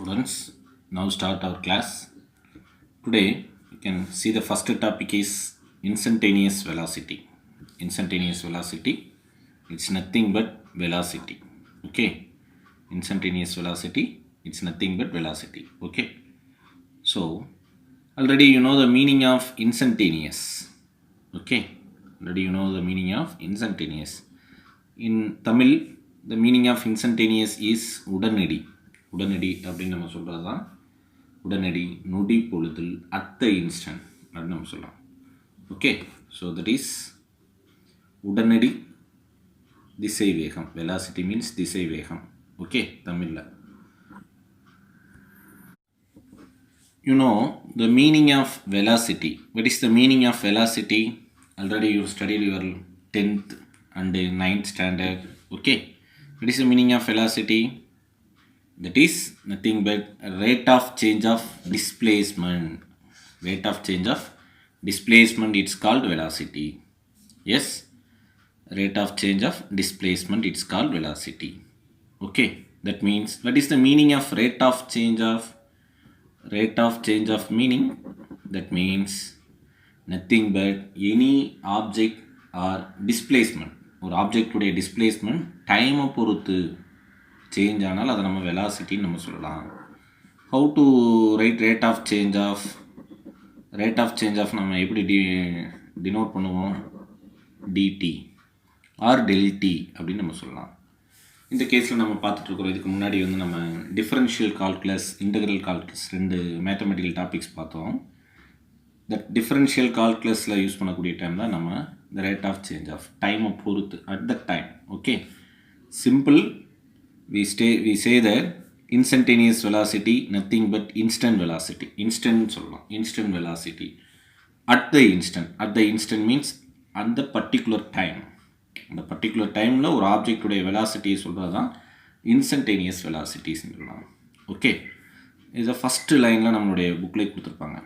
Students, now start our class. Today, you can see the first topic is instantaneous velocity. Instantaneous velocity, it's nothing but velocity. Okay, instantaneous velocity, it's nothing but velocity. Okay, so already you know the meaning of instantaneous. Okay, already you know the meaning of instantaneous. In Tamil, the meaning of instantaneous is உடனடி. உடனடி அப்படின்னு நம்ம சொல்கிறது தான் உடனடி, நொடி பொழுதில், at the instant அப்படின்னு நம்ம சொல்லலாம். ஓகே, ஸோ தட் இஸ் உடனடி திசை வேகம். வெலாசிட்டி மீன்ஸ் திசை வேகம். ஓகே, தமிழில் you know the meaning of velocity. What is the meaning of velocity? Already you studied your 10th and 9th standard. Okay, what is the meaning of velocity? That is nothing but rate of change of displacement. Rate of change of displacement, it's called velocity. Yes, rate of change of displacement, it's called velocity. Okay, that means what is the meaning of rate of change of meaning? That means nothing but any object or displacement. ஒரு ஆப்ஜெக்டுடைய displacement டைமை பொறுத்து change ஆனால் அதை நம்ம வெலாசிட்டின்னு நம்ம சொல்லலாம். How to write rate of change of நம்ம எப்படி டினோட் பண்ணுவோம்? டிடி ஆர் டெல்டி அப்படின்னு நம்ம சொல்லலாம். இந்த கேஸில் நம்ம பார்த்துட்ருக்குறோம். இதுக்கு முன்னாடி நம்ம differential calculus, integral calculus, 2 mathematical topics பார்த்தோம். தட் டிஃபரன்ஷியல் கால்குலஸில் யூஸ் பண்ணக்கூடிய டைம் தான் நம்ம the rate of change of டைமை பொறுத்து, at that time. Okay, simple, we say that instantaneous velocity nothing but instant velocity. Instant சொல்லலாம், instant velocity at the instant means அந்த particular time. அந்த particular timeல ஒரு ஆப்ஜெக்டுடைய velocity சொல்கிறது தான் instantaneous velocities சொல்லலாம். Okay, இது ஃபஸ்ட் லைனில் நம்மளுடைய புக்கில் கொடுத்துருப்பாங்க.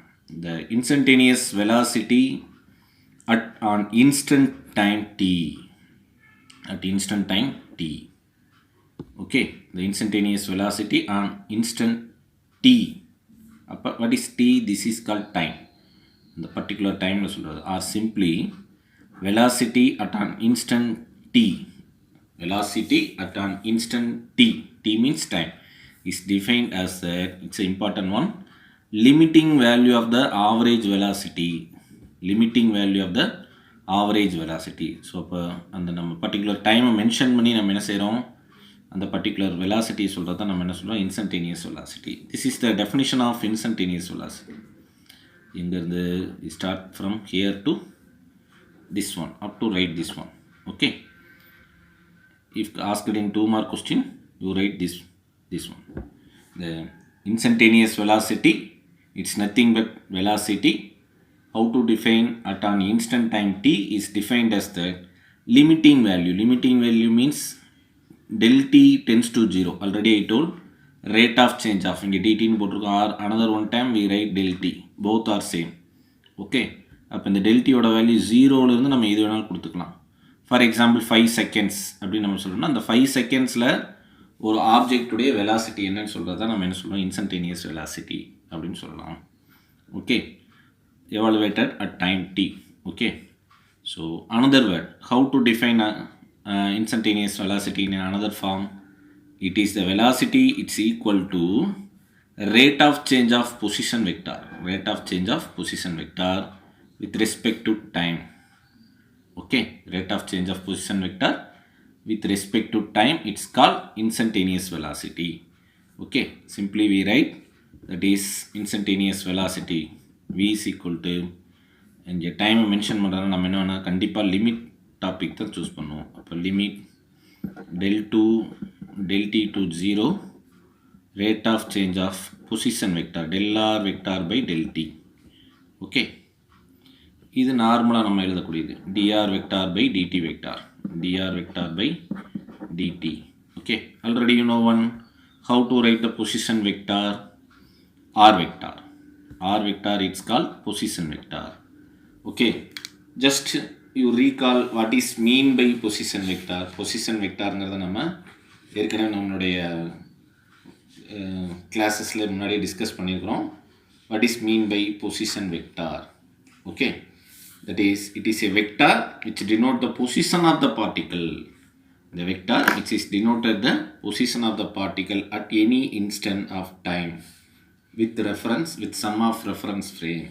the instantaneous velocity at an instant time t. At instant time t. Okay, the instantaneous velocity on instant t. What is t? This is called time. The particular time or simply velocity at an instant t. Velocity at an instant t. T means time. Is defined as it's an important one. Limiting value of the average velocity. Limiting value of the average velocity. So இப்போ அந்த நம்ம particular டைமை mention பண்ணி நம்ம என்ன செய்கிறோம்? அந்த particular velocity சொல்கிறது தான் நம்ம என்ன சொல்கிறோம்? Instantaneous velocity. This is the definition of instantaneous velocity. இங்கேருந்து start from here to this one up to right this one. Okay, if asked in 2 mark question, you write this one. The instantaneous velocity, it's nothing but velocity. How to define at an instant time t is defined as the limiting value. Limiting value means del t tends to 0. Already I told rate of change of inge dt nu potrukkom, or another one time we write del t, both are same. Okay, அப்போ இந்த del t ஓட value 0ல இருந்து நம்ம எது வேணாலும் கொடுத்துக்கலாம். For example 5 seconds அப்படின்னு நம்ம சொல்லணும்னா அந்த 5 secondsல ஒரு ஆப்ஜெக்டுடைய வெலாசிட்டி என்னன்னு சொல்கிறது தான் நம்ம என்ன சொல்கிறோம்? இன்ஸ்டன்டேனியஸ் வெலாசிட்டி அப்படின்னு சொல்லலாம். Okay, evaluated at time t. Okay, so another word, how to define instantaneous velocity in another form? It is the velocity, it's equal to rate of change of position vector. Rate of change of position vector with respect to time. Okay, rate of change of position vector with respect to time, it's called instantaneous velocity. Okay, simply we write that is instantaneous velocity. V is equal to, இங்கே டைமை mention பண்ணுறதுனா நம்ம என்னன்னா கண்டிப்பாக limit topic தான் choose பண்ணுவோம். அப்போ limit del t to 0 rate of change of position vector del r vector by del t. Okay, இது நார்மலாக நம்ம எழுதக்கூடியது dr vector by dt vector. dr vector by dt. Okay, already you know one, how to write the position vector? r vector. R vector, it's called position vector. Okay, just you recall what is mean by position vector. Position vectorங்கிறத நம்ம ஏற்கனவே நம்மளுடைய கிளாஸஸில் முன்னாடியே discuss பண்ணியிருக்கிறோம். What is mean by position vector? Okay, that is, it is a vector which denote the position of the particle. The vector which is denoted the position of the particle at any instant of time with sum of reference frame.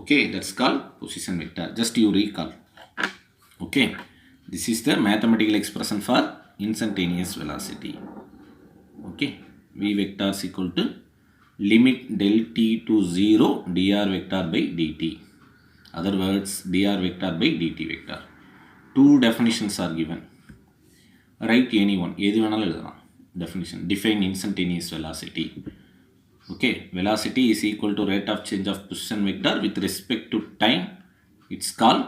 Okay, that's called position vector. Just you recall. Okay, this is the mathematical expression for instantaneous velocity. Okay, v vector is equal to limit del t to 0 dr vector by dt. Other words, dr vector by dt vector. Two definitions are given. Write any one. எது வேணாலும் எழுதலாம். Definition. Define instantaneous velocity. Okay, velocity is equal to rate of change of position vector with respect to time. It's called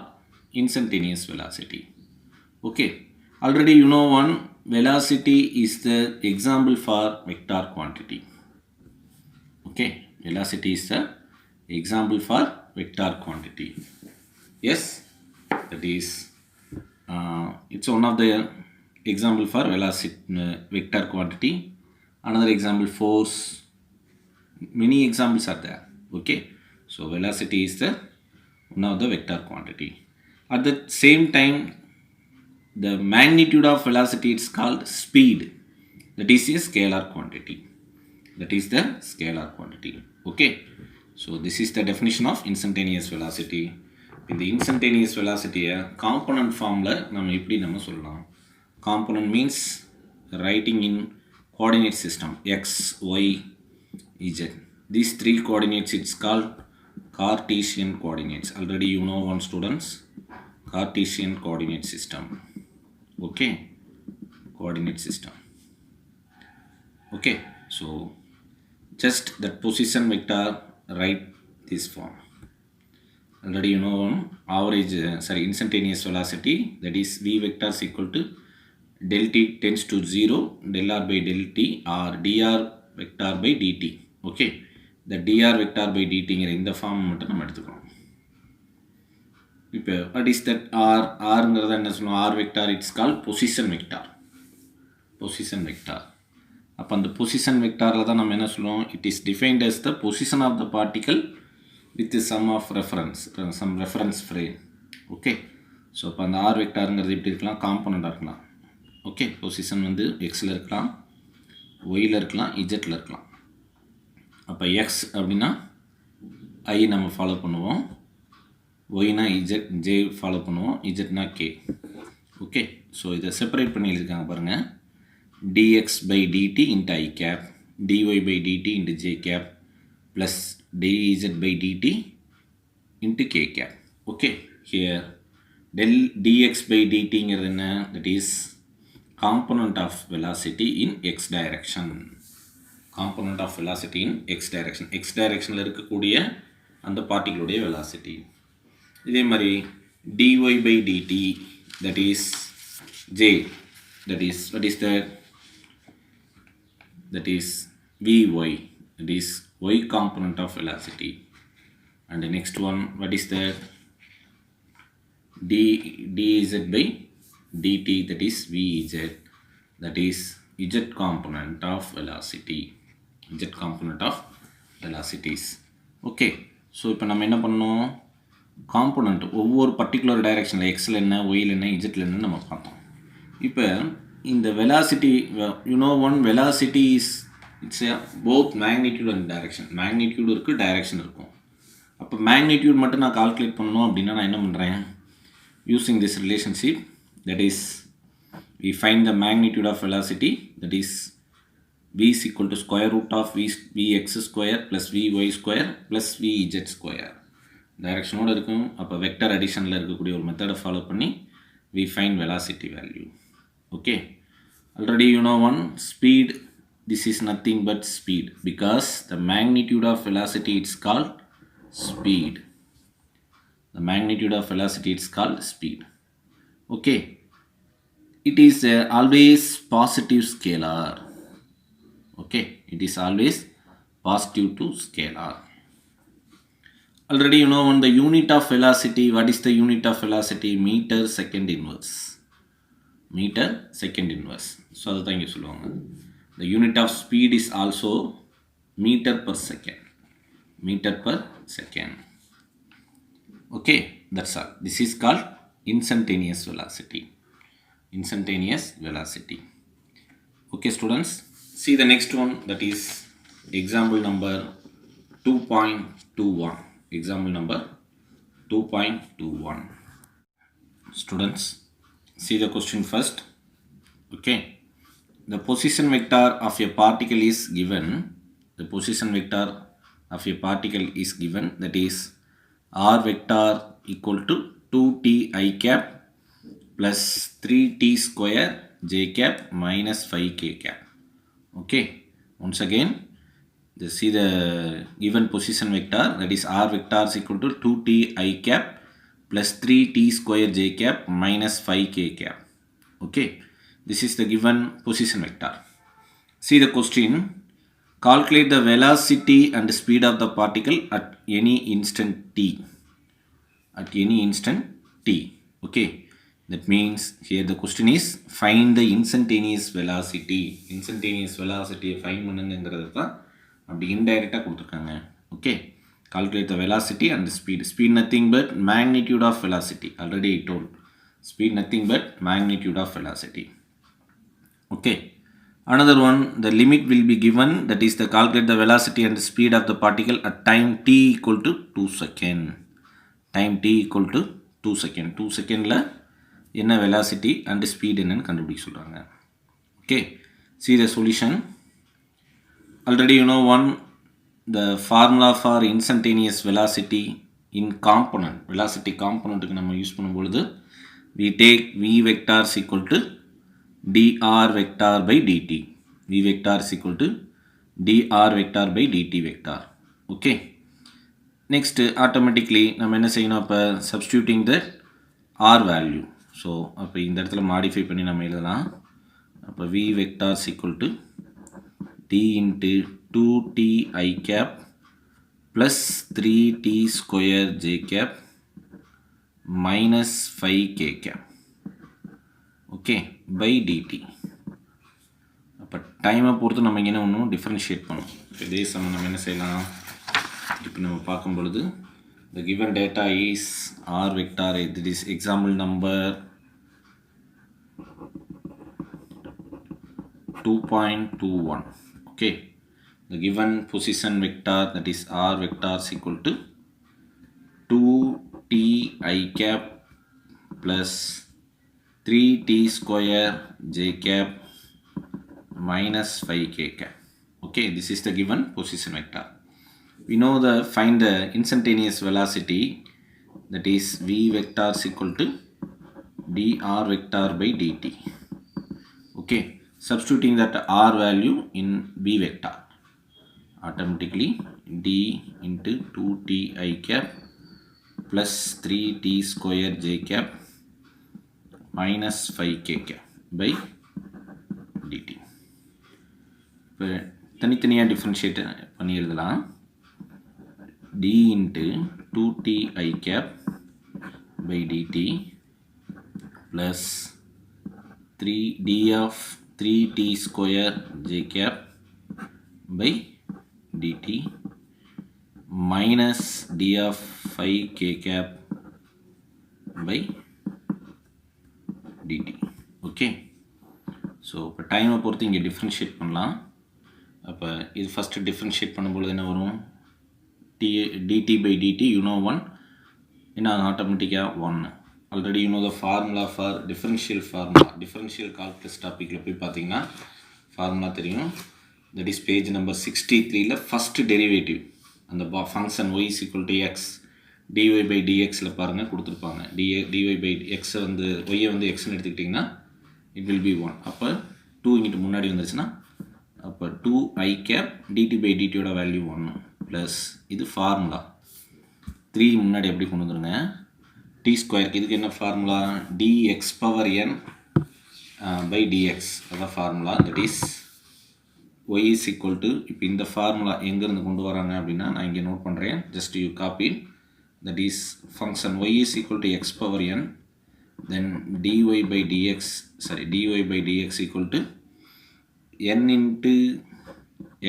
instantaneous velocity. Okay, already you know one, velocity is the example for vector quantity. Okay, velocity is the example for vector quantity. Yes, that is it's one of the example for velocity vector quantity. Another example, force. Many examples are there. Okay, so velocity is the one of the vector quantity. At the same time, the magnitude of velocity is called speed. That is a scalar quantity. That is the scalar quantity. Okay, so this is the definition of instantaneous velocity. In the instantaneous velocity component formula நம்ம எப்படி நம்ம சொல்லலாம்? Component means writing in coordinate system x, y, z. These three coordinates it's called Cartesian coordinates. Already you know one, students, Cartesian coordinate system. Okay, coordinate system. Okay, so just that position vector, write this form. Already you know one, average instantaneous velocity, that is v vector is equal to del t tends to 0 del r by del t or dr vector by dt. Okay, the dr vector by dt ங்கிற இந்த form மட்டும் நம்ம எடுத்துக்கிறோம். இப்போ what is that r? rங்கிறத என்ன சொல்லுவோம்? r vector, it's called position vector. Position vector. அப்போ அந்த position vectorல தான் நம்ம என்ன சொல்லுவோம்? It is defined as the position of the particle with the sum of reference, some reference frame. Okay, so இப்போ அந்த r vectorங்கிறது எப்படி இருக்கலாம்? காம்பனண்டாக இருக்கலாம். ஓகே, பொசிஷன் வந்து எக்ஸில் இருக்கலாம், ஒயில் இருக்கலாம், இஜெட்டில் இருக்கலாம். அப்போ எக்ஸ் அப்படின்னா ஐ நம்ம ஃபாலோ பண்ணுவோம், ஒய்னா இஜெட் ஜே ஃபாலோ பண்ணுவோம், இஜெட்னா கே. ஓகே, ஸோ இதை செப்பரேட் பண்ணி எழுதியிருக்காங்க பாருங்கள். dx by dt into i cap, dy by dt into j cap plus dz by dt into k cap. Okay, here del dx by dt ங்கிறது என்ன? That is component of velocity in x direction. Component of velocity in x direction. x directionல இருக்கக்கூடிய அந்த பார்ட்டிகளுடைய velocity. இதே மாதிரி dy by dt, that is j, that is what is that? That is vy, that is y component of velocity. And the next one, what is that? dz by dt, that is vz, that is z component of velocity. Z component of velocities. Okay, so இப்போ நம்ம என்ன பண்ணோம்? Component ஒவ்வொரு particular டைரெக்ஷனில் எக்ஸில் என்ன, while என்ன, இஜெட்டில் என்னன்னு நம்ம பார்த்தோம். இப்போ இந்த velocity, you know one, velocity is it's both magnitude and direction. Magnitude இருக்குது, டைரெக்ஷன் இருக்கும். அப்போ மேக்னிடியூட் மட்டும் நான் கால்குலேட் பண்ணணும் அப்படின்னா நான் என்ன பண்ணுறேன்? Using this relationship, that is, we find the magnitude of velocity, that is v is equal to square root of vx square plus vy square plus vz square. டைரக்ஷனோடு இருக்கும். அப்போ வெக்டர் அடிஷனில் இருக்கக்கூடிய ஒரு மெத்தடை ஃபாலோ பண்ணி we find velocity value. Okay, already you know one, speed, this is nothing but speed, because the magnitude of velocity it's called speed. The magnitude of velocity is called speed. Okay, it is always positive scalar. Okay, it is always positive to scalar. Already you know on the unit of velocity. What is the unit of velocity? Meter second inverse. Meter second inverse. So that's இங்கே சொல்லுவாங்க. The unit of speed is also meter per second. Meter per second. Okay, that's all. This is called instantaneous velocity. Instantaneous velocity. Okay, students, see the next one, that is example number 2.21. Example number 2.21. Students, see the question first. Okay, the position vector of a particle is given. The position vector of a particle is given, that is r vector equal to 2t I cap plus 3t square j cap minus 5k cap. Okay, once again, see the given position vector, that is r vector is equal to 2t I cap plus 3t square j cap minus 5k cap. Okay, this is the given position vector. See the question. Calculate the velocity and speed of the particle at any instant t. At any instant t. Okay, that means here the question is find the instantaneous velocity. Instantaneous velocity find பண்ணுங்கிறது தான் அப்படி இன்டைரக்டாக கொடுத்துருக்காங்க. Okay, calculate the velocity and the speed. Speed nothing but magnitude of velocity. Already I told. Speed nothing but magnitude of velocity. Okay, another one, the limit will be given, that is the calculate the velocity and the speed of the particle at time t equal to 2 second. Time t equal to 2 second. 2 secondல என்ன velocity and speed என்னன்னு கண்டுபிடிக்க சொல்றாங்க. Okay, see the solution. Already you know one, the formula for instantaneous velocity in component. Velocity componentக்கு நம்ம use பண்ணும்பொழுது we take v vector is equal to dr vector by dt. V vector is equal to dr vector by dt vector. Okay, next automatically நம்ம என்ன செய்யணும், அப்போ substituting the r value. So அப்போ இந்த இடத்துல modify பண்ணி நம்ம எழுதலாம். அப்போ v vector is equal to d into 2t I cap plus 3t square j cap minus 5k cap. Okay, by dt. அப்போ டைமை பொறுத்து நம்ம என்ன ஒன்றும் டிஃப்ரென்ஷியேட் பண்ணணும். இதே சமயம் நம்ம என்ன செய்யலாம், இப்போ நம்ம பார்க்கும் பொழுது the given data is r vector, it is example number 2.21. okay, the given position vector, that is r vector is equal to 2t I cap plus 3t square j cap minus 5k cap. Okay, this is the given position vector. We know the find the instantaneous velocity, that is v vector is equal to dr vector by dt. Okay, substituting that r value in v vector, automatically d into 2t I cap plus 3t square j cap minus 5k cap by dt. இப்போ தனித்தனியாக differentiate பண்ணி எழுதலாம். d into 2t I cap by dt plus 3d of 3t square j cap by dt minus d of 5k cap by dt. Okay, so இப்போ டைமை பொறுத்து இங்கே differentiate பண்ணலாம். அப்போ இது ஃபஸ்ட்டு டிஃப்ரென்ஷியேட் பண்ணும்பொழுது என்ன வரும், dt by dt, you know 1, என்ன ஆட்டோமேட்டிக்காக 1. Already you know the formula for differential formula. Differential calculus டாப்பிக்கில் போய் பார்த்தீங்கன்னா ஃபார்முலா தெரியும். தட் இஸ் பேஜ் நம்பர் 63ல் ஃபஸ்ட்டு டெரிவேட்டிவ், அந்த function y is equal to x dy by dxல பாருங்கள் கொடுத்துருப்பாங்க. dy by x வந்து y வந்து xன்னு எடுத்துக்கிட்டிங்கன்னா இட் வில் பி 1. அப்போ 2 இங்கிட்டு முன்னாடி வந்துருச்சுன்னா அப்போ 2 I cap dt by dtயோட வேல்யூ 1 ப்ளஸ் இது ஃபார்முலா 3 முன்னாடி எப்படி கொண்டு வந்துருங்க, டி ஸ்கொயருக்கு இதுக்கு என்ன formula, dx power n by dx, அதான் formula. That is y is equal to, இப்போ இந்த ஃபார்முலா எங்கேருந்து கொண்டு வராங்க அப்படின்னா நான் இங்கே நோட் பண்ணுறேன், just you copy. That is function y is equal to x power n, then dy by dx equal to n into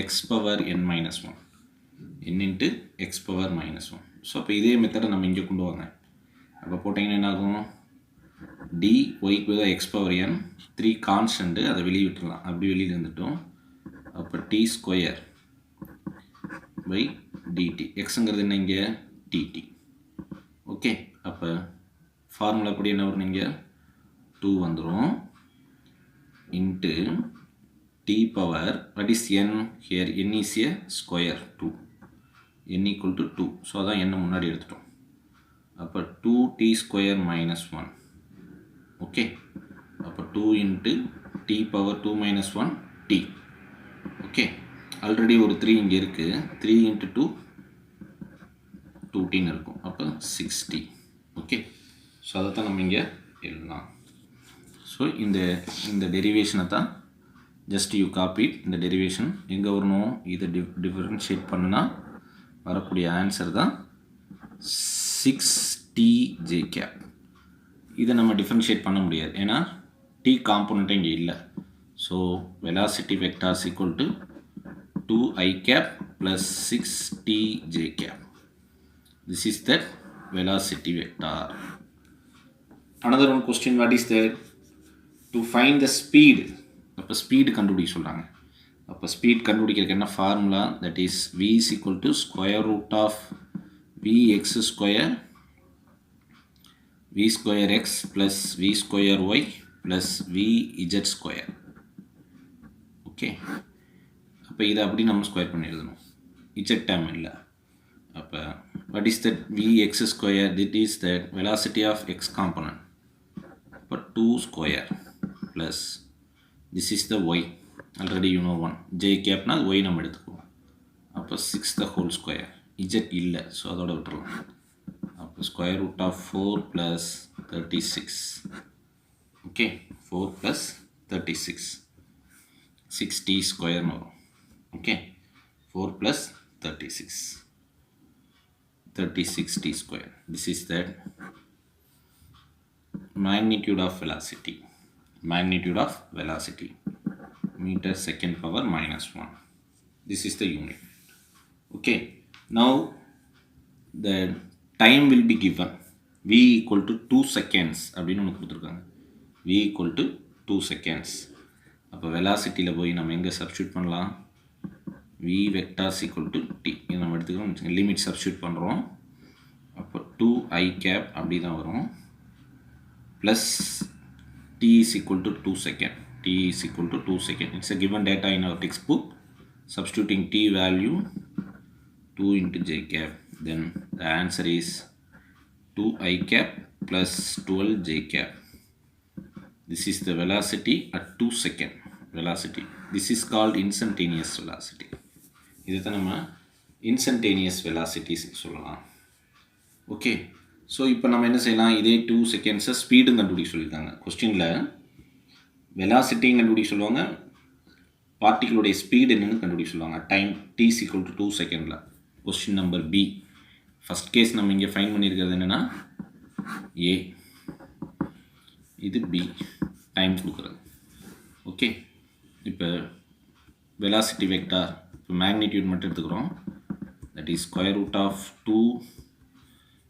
x power n minus 1. n into x power minus 1. So அப்போ இதே மெத்தடை நம்ம இங்கே கொண்டு வாங்க. அப்போ போட்டிங்கன்னா என்ன ஆகும்? dy க்கு x power n 3 கான்ஸ்டன்ட்டு, அதை வெளியே விட்டுடலாம். அப்படி வெளியில் இருந்துட்டோம். அப்போ t ஸ்கொயர் பை dt. எக்ஸுங்கிறது என்ன இங்கே? dt. ஓகே, அப்போ ஃபார்முலா படி என்ன வரும்? இங்கே 2 வந்துடும் into t power, what is n here? n is a square 2. n equal to 2. So அதான் n முன்னாடி எடுத்துட்டோம். அப்போ 2t square minus 1. ஓகே, அப்போ 2 into t power 2 minus 1 t. Okay, already ஒரு 3 இங்கே இருக்குது. 3 இன்ட்டு 2 2tன்னு இருக்கும். அப்போ 6t. ஓகே, ஸோ அதை தான் நம்ம இங்கே எழுதலாம். ஸோ இந்த டெரிவேஷனை தான் ஜஸ்ட் யூ காப்பி. இந்த டெரிவேஷன் எங்கே வரணும்? இதை டிஃபரன்ஷியேட் பண்ணுனா வரக்கூடிய ஆன்சர் தான் 6tj கேப். இதை நம்ம டிஃபரன்ஷியேட் பண்ண முடியாது, ஏன்னா t காம்போனண்ட்டே இங்கே இல்லை. So velocity vectors equal to 2i cap plus 6tj cap. This is the velocity vector. Another one question, what is that? To find the speed. அப்போ ஸ்பீடு கண்டுபிடிக்க சொல்கிறாங்க. அப்போ ஸ்பீட் கண்டுபிடிக்கிறதுக்கு என்ன formula? That is v is equal to square root of vx square v square x plus v square y plus vz square. Okay, அப்போ இதை அப்படி நம்ம ஸ்கொயர் பண்ணி எழுதணும். இஜெட் டேம் இல்லை. அப்போ what is that vx square? That is the velocity of x component. அப்போ 2 square plus this is the y. Already you know 1. j கேப்னா y நம்ம எடுத்துக்குவோம். அப்போ 6 the whole square. z இல்லை, ஸோ அதோட விட்டுருலாம். அப்போ square root of 4 plus 36. Okay, 4 plus 36 6t ஸ்கொயர்னு வரும். Okay, 4 plus 36t square. This is the magnitude of velocity. Magnitude of velocity, meter second power minus 1. This is the unit. Okay, now the time will be given. v equal to 2 seconds அப்படின்னு ஒன்று கொடுத்துருக்காங்க. v equal to 2 seconds. அப்போ வெலாசிட்டியில் போய் நம்ம எங்கே substitute பண்ணலாம்? v vector is equal to t. இது நம்ம எடுத்துக்கிறோம், லிமிட் சப்ஸ்டியூட் பண்ணுறோம். அப்போ 2i cap அப்படி தான் வரும். Plus t is equal to 2 second. t is equal to 2 second. It's a given data in our textbook. Substituting t value 2 into j cap. Then the answer is 2i cap plus 12j cap. This is the velocity at 2 second velocity. This is called instantaneous velocity. இதை தான் நம்ம instantaneous velocities சொல்லலாம். Okay, so இப்போ நம்ம என்ன செய்யலாம்? இதே 2 செகண்ட்ஸை ஸ்பீடும் கண்டுபிடிக்க சொல்லியிருக்காங்க. கொஸ்டினில் வெலாசிட்டியும் கண்டுபிடிக்க சொல்லுவாங்க, பார்ட்டிகளுடைய ஸ்பீடு என்னென்னு கண்டுபிடிக்க சொல்லுவாங்க. Time t is equal to 2 செகண்டில். Question number B. First case நம்ம இங்கே ஃபைன் பண்ணியிருக்கிறது என்னென்னா ஏ, இது பி, டைம் கொடுக்குறது. ஓகே, இப்போ வெலாசிட்டி வெக்டார், இப்போ மேக்னிடியூட் மட்டும் எடுத்துக்கிறோம். That is square root of 2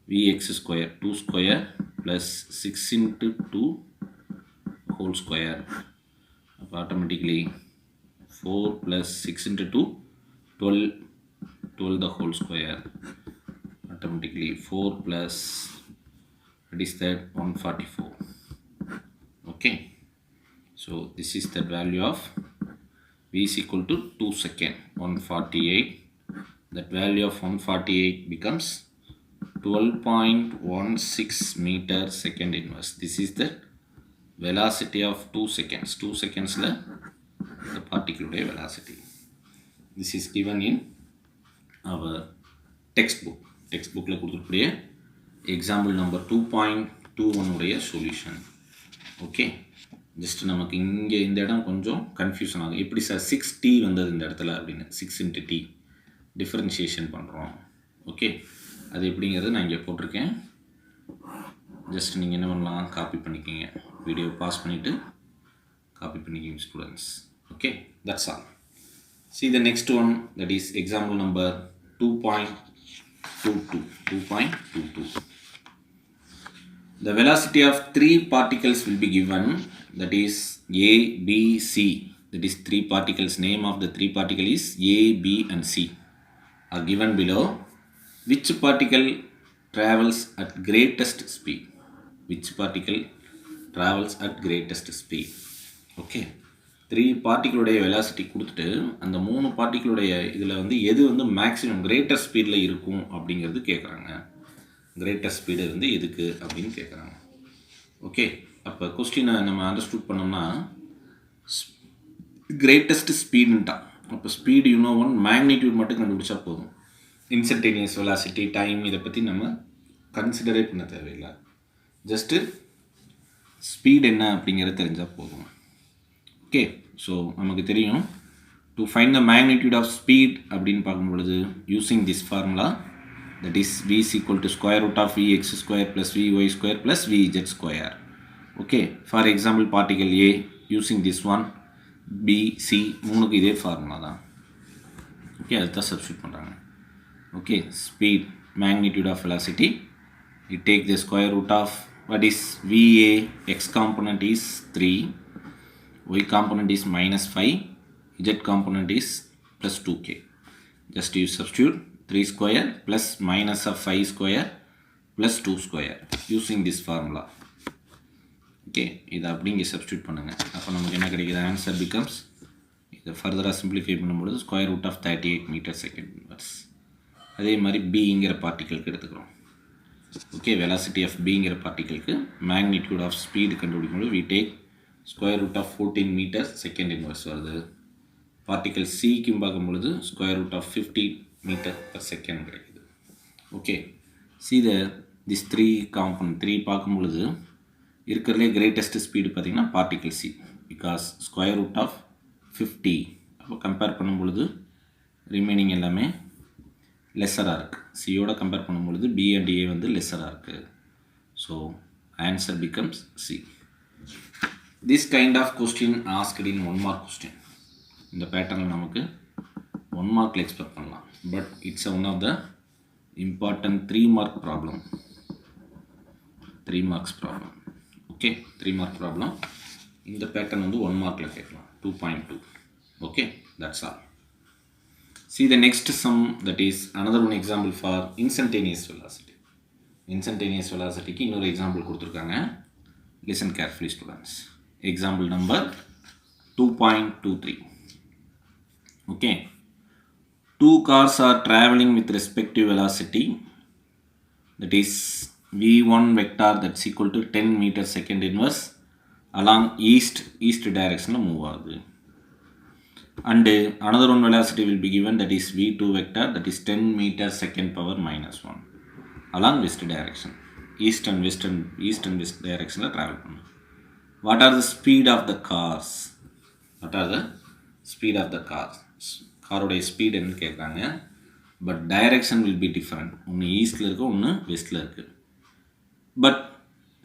vx square 2 square plus 6 into 2 whole square. Automatically 4 plus 6 into 2 12 the whole square. Automatically 4 plus, what is that? 144. Okay, so this is the value of v is equal to 2 second 148. That value of 148 becomes 12.16 meter second inverse. This is the velocity of 2 seconds. 2 seconds la the particle velocity. This is given in our textbook. Textbook la kuduthukuriya example number 2.21 உடைய solution. Okay, just நமக்கு இங்கே இந்த இடம் கொஞ்சம் confusion ஆகும். எப்படி sir 6t வந்தது இந்த இடத்துல அப்படின்னு? 6 into t டிஃபரன்ஷியேஷன் பண்ணுறோம். ஓகே, அது எப்படிங்கிறது நான் இங்கே போட்டிருக்கேன். ஜஸ்ட் நீங்கள் என்ன பண்ணலாம், காப்பி பண்ணிக்கிங்க. வீடியோ பாஸ் பண்ணிவிட்டு காப்பி பண்ணிக்கிங்க students. Okay, that's all. See the next one, that is example number 2.22. 2.22. The velocity of three particles will be given, that is A, B, C. That is three particles. Name of the three particles is A, B and C are given below. Which particle travels at greatest speed? Which particle travels at greatest speed? Okay, three பார்ட்டிகளுடைய velocity கொடுத்துட்டு அந்த மூணு பார்ட்டிகளுடைய இதில் வந்து எது வந்து maximum greater ஸ்பீடில் இருக்கும் அப்படிங்கிறது கேட்குறாங்க. கிரேட்டர் ஸ்பீடு வந்து எதுக்கு அப்படின்னு கேட்குறாங்க. ஓகே, அப்போ கொஸ்டினை நம்ம அண்டர்ஸ்டூட் பண்ணோம்னா கிரேட்டஸ்ட் ஸ்பீடுன்ட்டான். அப்போ ஸ்பீடு ஒன் மேக்னிடியூட் மட்டும் கண்டுபிடிச்சா போதும். இன்ஸ்டன்டேனியஸ் வெலாசிட்டி, டைம் இதை பற்றி நம்ம கன்சிடரே பண்ண தேவையில்லை. ஜஸ்ட்டு ஸ்பீட் என்ன அப்படிங்கிறது தெரிஞ்சால் போதும். ஓகே, ஸோ நமக்கு தெரியும் to find the magnitude of speed அப்படின்னு பார்க்கும் பொழுது using this formula, that is v is equal to square root of vx square plus vy square plus vz square. Okay, for example particle A, using this one, B, C மூணுக்கு இதே formula தான். Okay, அதுதான் substitute பண்ணுறாங்க. Okay, speed, magnitude of velocity, you take the square root of what is VA, x component is 3, y component is minus 5, z component is plus 2k. Just you substitute 3 square plus minus of 5 square plus 2 square using this formula. Okay, இதை அப்படி இங்கே substitute பண்ணுங்கள். அப்போ நமக்கு என்ன கிடைக்குது? Answer becomes, இதை ஃபர்தராக சிம்பிளிஃபை பண்ணும்பொழுது square root of 38 metre second inverse. அதே மாதிரி பிங்கிற பார்ட்டிகளுக்கு எடுத்துக்கிறோம். ஓகே, வெலாசிட்டி ஆஃப் பிங்கிற பார்ட்டிகளுக்கு மேக்னிடியூட் ஆஃப் ஸ்பீடு கண்டுபிடிக்கும்போது we take square root of 14 metre second inverse வருது. பார்ட்டிகல் சிக்கும் பார்க்கும்பொழுது square root of 50 metre per second கிடைக்குது. Okay, see this three component three பார்க்கும்பொழுது இருக்கிறதுலே கிரேட்டஸ்ட் ஸ்பீடு பார்த்திங்கன்னா particle C, because square root of 50. அப்போ compare பண்ணும்பொழுது ரிமைனிங் எல்லாமே லெஸராக இருக்குது. சியோட கம்பேர் பண்ணும்பொழுது பி அண்ட் ஏ வந்து லெஸராக இருக்குது. So answer becomes C. This kind of question asked in 1 mark question. இந்த பேட்டர்னில் நமக்கு 1 மார்க்கில் எக்ஸ்பெக்ட் பண்ணலாம். But it's one of the important 3 mark problem. 3 marks problem. Okay, 3 mark problem. இந்த பேட்டர்ன் வந்து 1 மார்க்கில் கேட்கலாம். 2.2. Okay, that's all. See the next sum, that is another one example for instantaneous velocity. Instantaneous velocity க்கு இன்னொரு example கொடுத்துருக்காங்க. Listen carefully students. Example number 2.23. Okay, two cars are traveling with respective velocity, that is v1 vector that's equal to 10 meter second inverse along east direction move ஆகுது. And another one velocity will be given, that is v2 vector, that is 10 meter second power minus 1 along west direction. East and west direction travel பண்ணு. What are the speed of the cars? What are the speed of the cars? காரோடைய speed என்ன கேட்குறாங்க. But direction will be different. ஒன்று ஈஸ்டில் இருக்குது, ஒன்று வெஸ்ட்டில் இருக்குது. But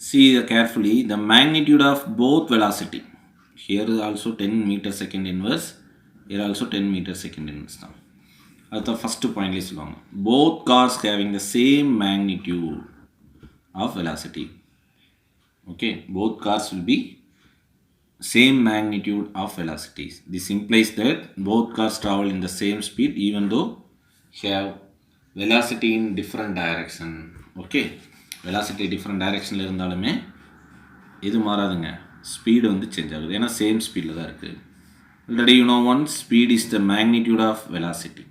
see carefully the magnitude of both velocity. Here also 10 meter second inverse, here also 10 meter second inverse தான். அதுதான் ஃபஸ்ட்டு பாயிண்ட்லேயே சொல்லுவாங்க. Both cars having the same magnitude of velocity. Okay, both cars will be same magnitude of velocities. This implies that both cars travel in the same speed even though have velocity in different direction. Okay, velocity different directionல இருந்தாலுமே இது மாறாதுங்க, speed வந்து change ஆகுது. ஏன்னா same ஸ்பீடில் தான் இருக்குது. Already you know one, speed is the magnitude of velocity.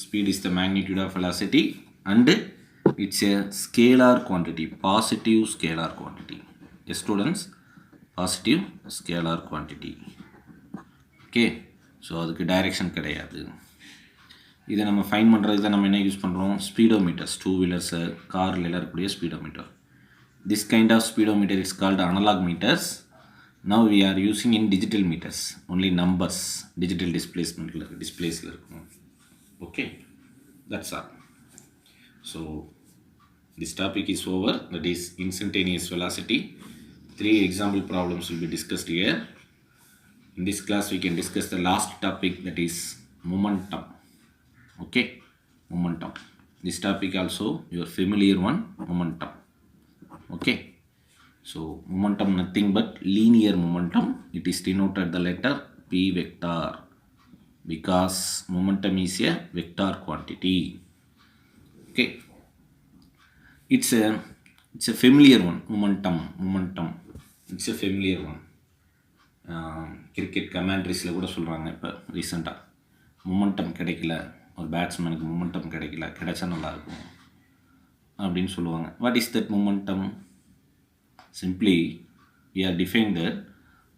Speed is the magnitude of velocity and it's a scalar quantity, positive scalar quantity. Yes students, positive scalar quantity. Okay, so அதுக்கு direction கிடையாது. இதை நம்ம fine பண்ணுறதுக்கு தான் நம்ம என்ன use பண்ணுறோம்? ஸ்பீடோமீட்டர்ஸ். 2 wheelers காரில் எல்லாம் இருக்கக்கூடிய speedometer. This kind of speedometer is called analog meters. Now we are using in digital meters. Only numbers, digital displays இருக்கும். Okay, that's all. So this topic is over. That is instantaneous velocity. 3 example problems will be discussed here. In this class we can discuss the last topic, that is momentum. Okay, momentum. This topic also your familiar one, momentum. Okay, so momentum nothing but linear momentum. It is denoted the letter P vector because momentum is a vector quantity. Okay, it's a familiar one. Momentum it's a familiar one. Cricket கமெண்ட்ரிஸில் கூட சொல்கிறாங்க இப்போ ரீசெண்டாக, momentum கிடைக்கல, ஒரு பேட்ஸ்மேனுக்கு momentum கிடைக்கல, கிடைச்சா நல்லாயிருக்கும் அப்படின்னு சொல்லுவாங்க. What is that momentum? Simply we are defined the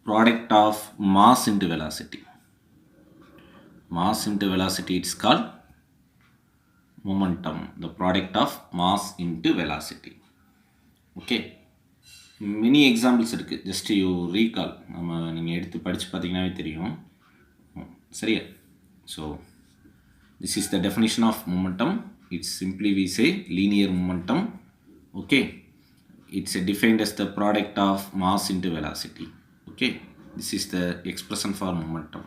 product of mass into velocity. Mass into velocity, it's called momentum, the product of mass into velocity. Okay, many examples இருக்குது, just you recall. நம்ம நீங்கள் எடுத்து படித்து பார்த்தீங்கன்னாவே தெரியும். சரியா? So this is the definition of momentum. It's simply we say linear momentum. Okay, it's defined as the product of mass into velocity. Okay, this is the expression for momentum.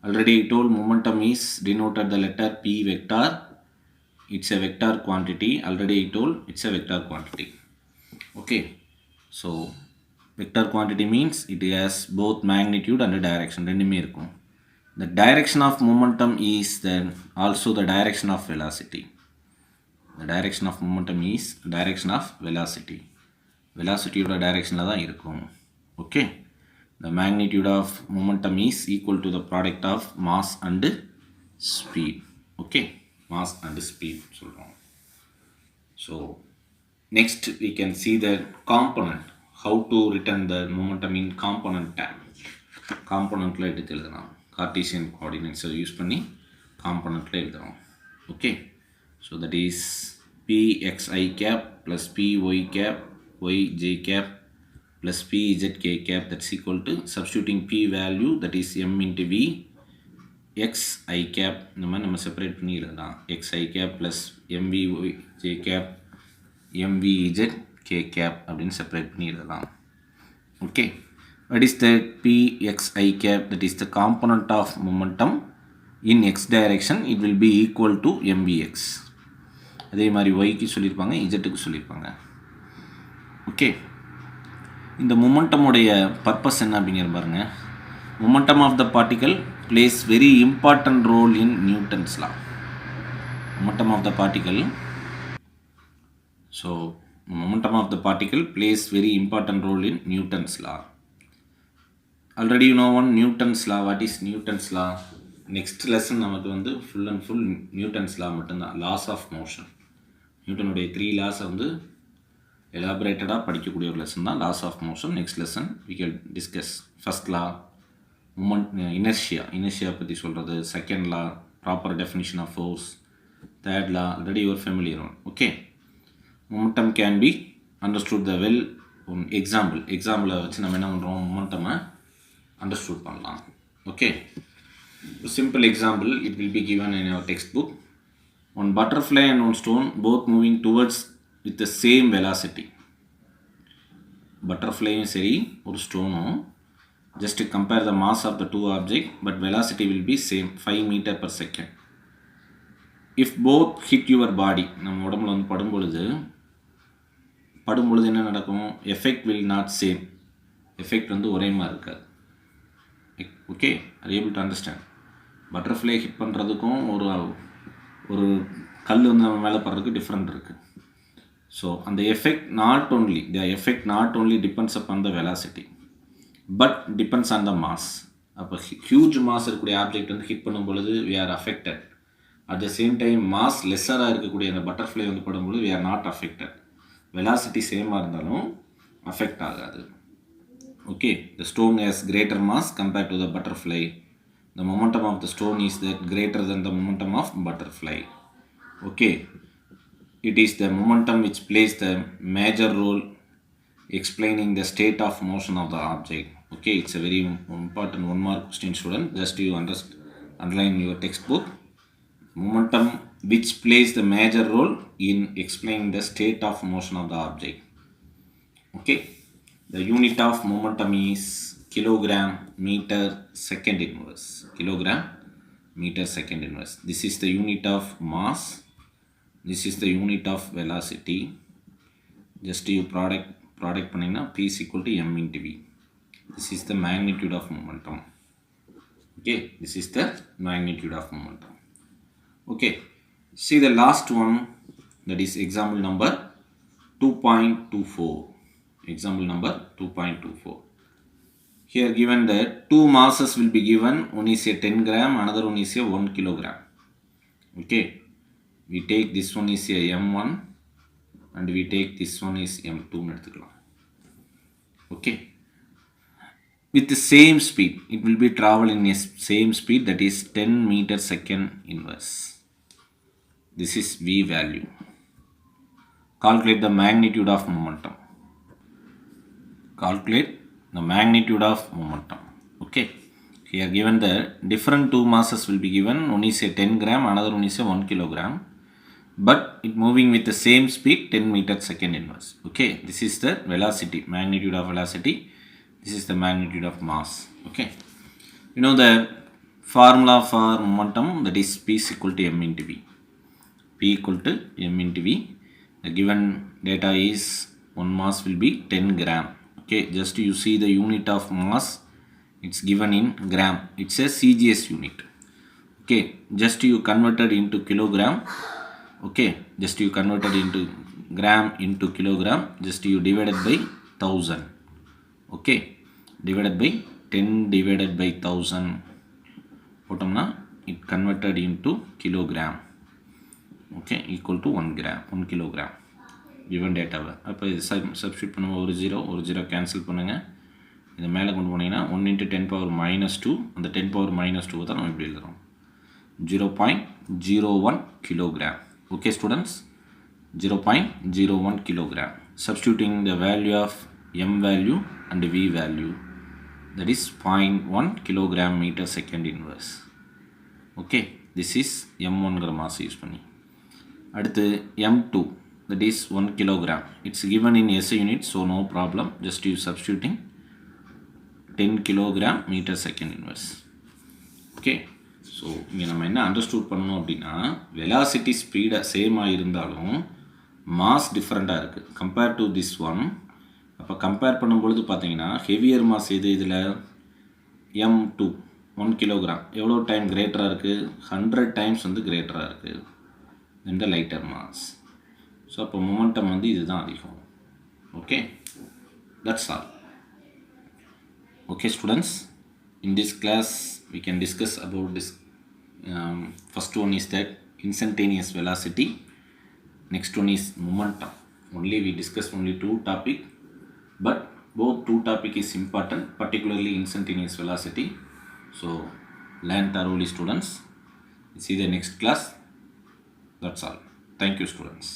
Already I told momentum is denoted the letter P vector. It's a vector quantity. Already I told it's a vector quantity. Okay, so vector quantity means it has both magnitude and direction. ரெண்டுமே இருக்கும். The direction of momentum is then also the direction of velocity. The direction of momentum is direction of velocity. Velocity ஓட directionல தான் இருக்கும். Okay, the magnitude of momentum is equal to the product of mass and speed. Okay, mass and speed சொல்றோம். So next we can see the component, how to return the momentum in component term. Componentல எடுத்து எழுதலாம், Cartesian coordinates use பண்ணி componentல எழுதுறோம். Okay, so that is pxi cap plus py cap yj cap plus pzk cap, that's equal to substituting p value, that is m into v, xi cap நம்ம separate பண்ணி எழுதலாம். xi cap plus mvj cap mvz k cap அப்படின்னு separate பண்ணி எழுதலாம். Okay, what is the pxi cap? That is the component of momentum in x direction. It will be equal to mvx. அதே மாதிரி yக்கு சொல்லியிருப்பாங்க, zக்கு சொல்லியிருப்பாங்க. Okay, இந்த மொமெண்டமுடைய purpose என்ன அப்படிங்கிற பாருங்க. Momentum of the particle plays very important role in Newton's law. Momentum of the particle, so momentum of the particle plays very important role in Newton's law. Already you know one Newton's law. What is Newton's law? Next lesson நமக்கு வந்து full and full Newton's law மட்டும்தான், laws of motion. நியூட்டனுடைய 3 laws வந்து elaboratedா படிக்கக்கூடிய ஒரு lesson தான் laws of motion. Next lesson we can discuss first law, inertia பற்றி சொல்கிறது, second law, proper definition of force, third law already you are familiar on. Okay, momentum can be understood the well on example வச்சு நம்ம என்ன பண்ணுறோம், மொமெண்டமை understood பண்ணலாம். Okay, simple example it will be given in our textbook. One butterfly and one stone both moving towards with the same velocity. பட்டர்ஃப்ளையும் சரி ஒரு ஸ்டோனும், just compare the mass of the two objects but velocity will be same, 5 meter per second. If both hit your body, நம்ம உடம்புல வந்து படும்பொழுது என்ன நடக்கும், effect will not same, effect வந்து ஒரே மாதிரி இருக்காது. Okay, are able to understand? Butterfly hit பண்ணுறதுக்கும் ஒரு கல் வந்து நம்ம மேலே படுறதுக்கு டிஃப்ரெண்ட் இருக்குது. ஸோ அந்த effect not only depends upon the velocity but depends on the mass. அப்போ ஹியூஜ் மாஸ் இருக்கக்கூடிய ஆப்ஜெக்ட் வந்து ஹிட் பண்ணும் பொழுது we are affected. At the same time mass லெஸ்ஸராக இருக்கக்கூடிய அந்த பட்டர்ஃப்ளை வந்து படும்பொழுது we are not affected. Velocity சேமாக இருந்தாலும் அஃபெக்ட் ஆகாது. Okay, the stone has greater mass compared to the butterfly. The momentum of the stone is that greater than the momentum of butterfly. Okay, it is the momentum which plays the major role explaining the state of motion of the object. Okay, it's a very important one mark question, student. Just you underline your textbook. Momentum which plays the major role in explaining the state of motion of the object. Okay, the unit of momentum is kilogram meter second inverse. Kilogram meter second inverse. This is the unit of mass. This is the unit of velocity. Just you product பண்ணீங்கன்னா p is equal to m into v. This is the magnitude of momentum. Okay, this is the magnitude of momentum. Okay, see the last one, that is example number 2.24. Example number 2.24. Here given that two masses will be given, one is a 10 gram, another one is a 1 kilogram. Okay, we take this one is a m1 and we take this one is m2. Okay, with the same speed, it will be traveling in a same speed, that is 10 meter second inverse. This is v value. Calculate the magnitude of momentum. Calculate the magnitude of momentum. Okay, here given the different two masses will be given, one is a 10 gram, another one is a 1 kilogram, but it moving with the same speed, 10 meter second inverse. Okay, this is the velocity, magnitude of velocity. This is the magnitude of mass. Okay, you know the formula for momentum, that is p is equal to m into v. P equal to m into v. The given data is one mass will be 10 gram. Okay, just you see the unit of mass, it's given in gram. It's a CGS unit. Okay, just you converted into kilogram. Okay, just you converted into gram into kilogram, just you divided by 1000. Okay, divided by 10 divided by 1000 போட்டோம்னா it converted into kilogram. Okay, equal to 1 gram, 1 kilogram given dataவை. அப்போ இது substitute பண்ணுவோம், ஒரு zero cancel பண்ணுங்கள், இதை மேலே கொண்டு போனீங்கன்னா 1 into 10 power minus 2, அந்த 10 power minus 2 தான் நம்ம இப்படி எழுதுகிறோம், 0.01 kilogram. Okay students, 0.01 kilogram. Substituting the value of m value and v value, that is 0.1 kilogram meter second inverse. Okay, this is m1 ங்கிற mass use பண்ணி. அடுத்து m2, that is 1 kilogram. It's given in SI unit, so no problem, just you substituting 10 kilogram meter second inverse. Okay, so இங்கே நம்ம என்ன understood பண்ணணும் அப்படின்னா, velocity ஸ்பீடாக சேமாக இருந்தாலும் மாஸ் டிஃப்ரெண்ட்டாக இருக்குது கம்பேர் டு திஸ் ஒன். அப்போ கம்பேர் பண்ணும்பொழுது பார்த்தீங்கன்னா ஹெவியர் மாஸ் எது, இதில் m2 1 கிலோகிராம் எவ்வளோ டைம் கிரேட்டராக இருக்குது, 100 டைம்ஸ் வந்து கிரேட்டராக இருக்குது இந்த லைட்டர் மாஸ். ஸோ அப்போ மொமெண்டம் வந்து இதுதான் அதிகம். Okay, that's all. Okay students, in this class we can discuss about this. First one is that instantaneous velocity, next one is momentum. Only we discuss only two topic, but both two topic is important, particularly instantaneous velocity. So learn thoroughly students. See the next class. That's all. Thank you students.